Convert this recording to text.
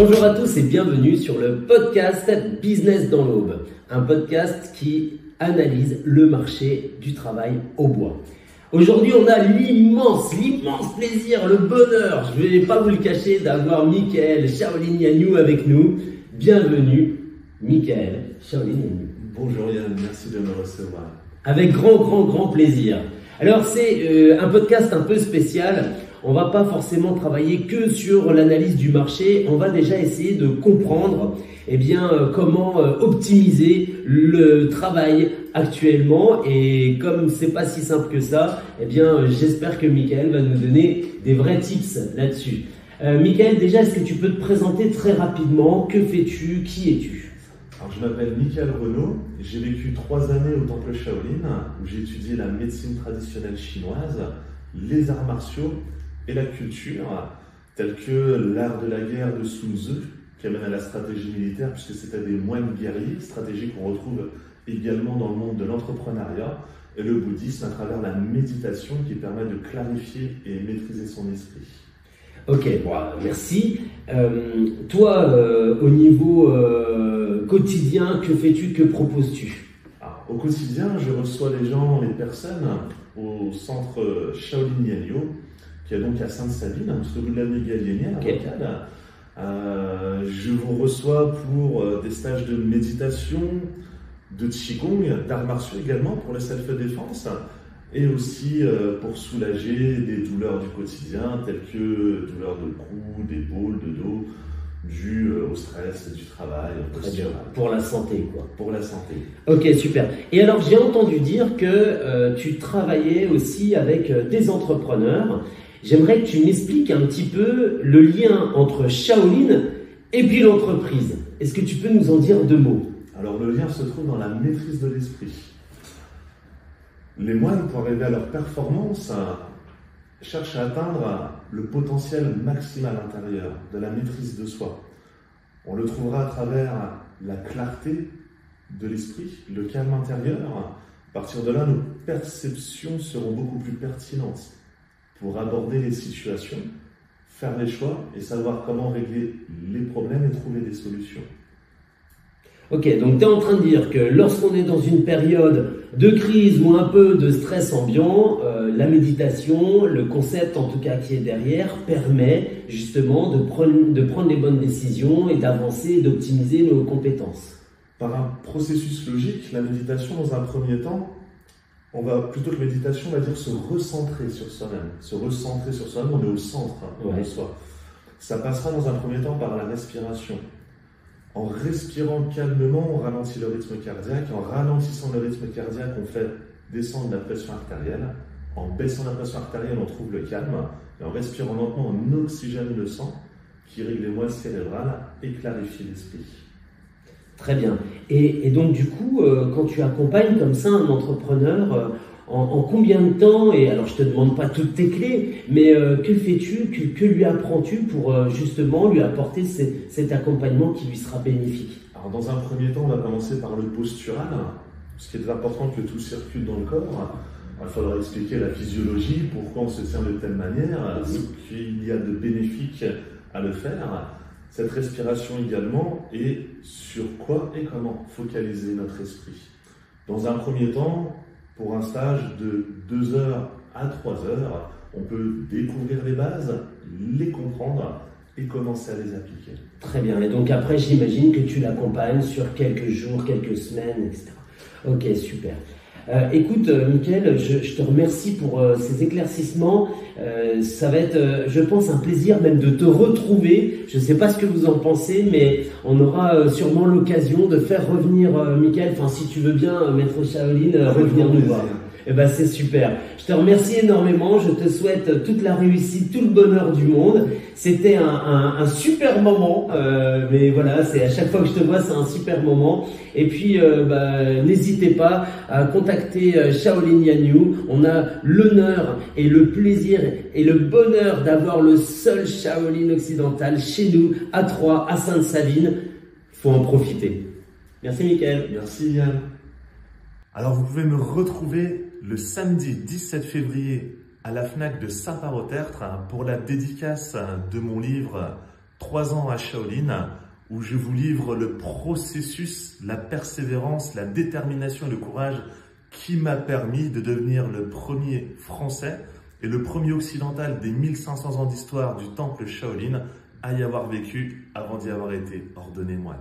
Bonjour à tous et bienvenue sur le podcast Business dans l'Aube, un podcast qui analyse le marché du travail au bois. Aujourd'hui, on a l'immense plaisir, le bonheur, je ne vais pas vous le cacher, d'avoir Michael Shaolin Yanyou avec nous. Bienvenue, Michael Shaolin Yanyou. Bonjour Yann, merci de me recevoir. Avec grand plaisir. Alors, c'est un podcast un peu spécial. On va pas forcément travailler que sur l'analyse du marché, on va déjà essayer de comprendre comment optimiser le travail actuellement, et comme c'est pas si simple que ça, j'espère que Michael va nous donner des vrais tips là-dessus. Michael, déjà, est-ce que tu peux te présenter très rapidement? Que fais-tu? Qui es-tu? Alors, je m'appelle Michael Renaud, j'ai vécu 3 années au temple Shaolin où j'ai étudié la médecine traditionnelle chinoise, les arts martiaux et la culture, telle que l'art de la guerre de Sun Tzu, qui amène à la stratégie militaire, puisque c'était des moines guerriers, stratégie qu'on retrouve également dans le monde de l'entrepreneuriat, et le bouddhisme à travers la méditation qui permet de clarifier et maîtriser son esprit. Ok, bon, merci. Toi, au niveau quotidien, que fais-tu, que proposes-tu? Alors, au quotidien, je reçois les personnes au centre Shaolin Yanyou, qui est donc à Sainte-Savine, tout au bout de l'avenue Gallienne, okay. Je vous reçois pour des stages de méditation, de Qigong, d'arts martiaux également pour le self-défense, et aussi pour soulager des douleurs du quotidien, telles que douleurs de cou, d'épaule, de dos, dues au stress du travail. Très bien. Pour la santé, quoi. Pour la santé. Ok, super. Et alors, j'ai entendu dire que tu travaillais aussi avec des entrepreneurs. J'aimerais que tu m'expliques un petit peu le lien entre Shaolin et puis l'entreprise. Est-ce que tu peux nous en dire 2 mots? Alors, le lien se trouve dans la maîtrise de l'esprit. Les moines, pour arriver à leur performance, cherchent à atteindre le potentiel maximal intérieur de la maîtrise de soi. On le trouvera à travers la clarté de l'esprit, le calme intérieur. À partir de là, nos perceptions seront beaucoup plus pertinentes pour aborder les situations, faire les choix et savoir comment régler les problèmes et trouver des solutions. Ok, donc tu es en train de dire que lorsqu'on est dans une période de crise ou un peu de stress ambiant, la méditation, le concept en tout cas qui est derrière, permet justement de prendre les bonnes décisions et d'avancer et d'optimiser nos compétences. Par un processus logique, la méditation dans un premier temps, plutôt que méditation, on va dire se recentrer sur soi-même. Se recentrer sur soi-même, on est au centre de soi. Ça passera dans un premier temps par la respiration. En respirant calmement, on ralentit le rythme cardiaque. En ralentissant le rythme cardiaque, on fait descendre la pression artérielle. En baissant la pression artérielle, on trouve le calme. Et en respirant lentement, on oxygène le sang, qui règle les moelles cérébrales et clarifie l'esprit. Très bien. Et donc du coup, quand tu accompagnes comme ça un entrepreneur, en combien de temps, et alors je te demande pas toutes tes clés, mais que fais-tu, que lui apprends-tu pour justement lui apporter cet accompagnement qui lui sera bénéfique? Alors dans un premier temps, on va commencer par le postural, ce qui est important que tout circule dans le corps. Il faudra expliquer la physiologie, pourquoi on se tient de telle manière, ce qu'il y a de bénéfique à le faire. Cette respiration également, et sur quoi et comment focaliser notre esprit. Dans un premier temps, pour un stage de 2 heures à 3 heures, on peut découvrir les bases, les comprendre et commencer à les appliquer. Très bien, et donc après j'imagine que tu l'accompagnes sur quelques jours, quelques semaines, etc. Ok, super. Écoute, Michael, je te remercie pour ces éclaircissements. Ça va être, je pense, un plaisir même de te retrouver. Je ne sais pas ce que vous en pensez, mais on aura sûrement l'occasion de faire revenir Michael, enfin si tu veux bien, Maître Shaolin, revenir nous voir. Eh ben, c'est super. Je te remercie énormément. Je te souhaite toute la réussite, tout le bonheur du monde. C'était un super moment. Mais voilà, c'est à chaque fois que je te vois, c'est un super moment. Et puis, n'hésitez pas à contacter Shaolin Yanyou. On a l'honneur et le plaisir et le bonheur d'avoir le seul Shaolin occidental chez nous, à Troyes, à Sainte-Savine. Il faut en profiter. Merci, Michael. Merci, Yann. Alors, vous pouvez me retrouver le samedi 17 février à la FNAC de Saint-Parot-Tertre pour la dédicace de mon livre 3 ans à Shaolin, où je vous livre le processus, la persévérance, la détermination et le courage qui m'a permis de devenir le premier Français et le premier occidental des 1500 ans d'histoire du temple Shaolin à y avoir vécu avant d'y avoir été ordonné moine.